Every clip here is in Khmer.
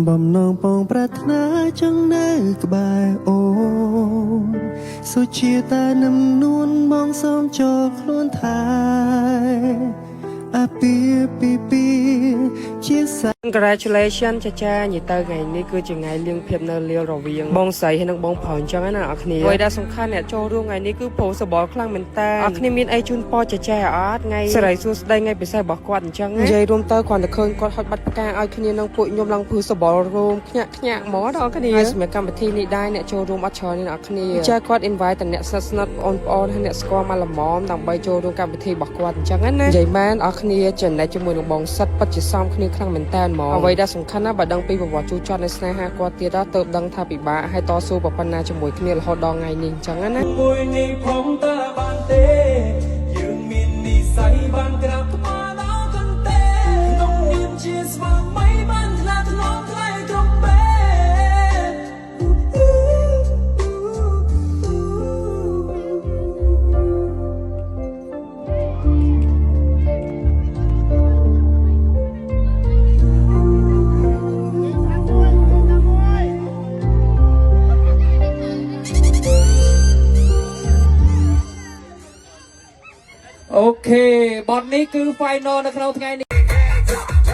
បំណងពងប្រាថ្នាចង់នៅក្បែរអូនសុជាតែនឹមនួនបងសូមចូលខ្លួនថែអាពីជាសា Congratulations ចាញីទៅថ្ងៃនេះគឺជាថ្ងៃលៀងភាពនៅលាលរវាងបងស្រីហើយនិងបងប្រុសអញ្ចឹងណាអ្នកគ្នាអ្វីដែលសំខាន់អ្នកចូលរួមថ្ងៃនេះគឺប្រូសបល់ខ្លាំងមែនតើអ្នកគ្នាមានអីជូនពរចាអត់ថ្ងៃសិរីសួស្ដីថ្ងៃពិសេសរបស់គាត់អញ្ចឹងនិយាយរួមទៅគ្រាន់តែឃើញគាត់ហុចបាត់ផ្កាឲ្យគ្នានឹងពួកខ្ញុំឡើងប្រូសបល់រួមភ្ញាក់ហ្មងដល់គ្នាហើយសម្រាប់កម្មវិធីនេះដែរអ្នកចូលរួមអត់ច្រើនទេអ្នកគ្នាចាគាត់ invite តែអ្នកស្និទ្ធបងប្អូនហើយអ្នកស្គាល់មកល្មមដើម្បីចូលរួមកម្មវិធីរបស់គាត់អញ្ចឹងណានិយាយមែនអរគ្នាចំណែកជាមួយនឹងបងសិតពិតជាសមគ្នាខ្លាំងមែនតើហ្មងអ្វីដែលសំខាន់ណាបើដឹងពីប្រវត្តិជូរចត់នៃស្នេហាគាត់ទៀតដល់ទៅដឹងថាពិបាកហើយតស៊ូប៉ុណ្ណាជាមួយគ្នារហូតដល់ថ្ងៃនេះអញ្ចឹងណាមួយនេះផងតើបានទេយើងមាននិស័យបានក្រាបថ្មដល់កន្ទេក្នុងនាមជាស្វាមីបានថ្នាក់ថ្នមថ្លៃគ្រប់ពេលអូខេបទនេះគឺ final នៅក្នុងថ្ងៃនេះ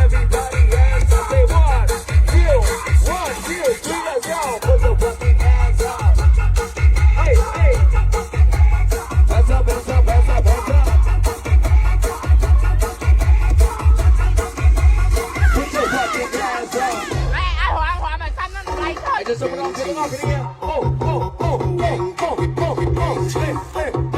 Everybody hands up say 1 2 3 let's go put your fucking hands up hey hey hands up hands up hands up hands up put your fucking hands up ai hoảng mà xanh nó lại thôi hãy cho số con kia oh oh oh oh oh oh hey hey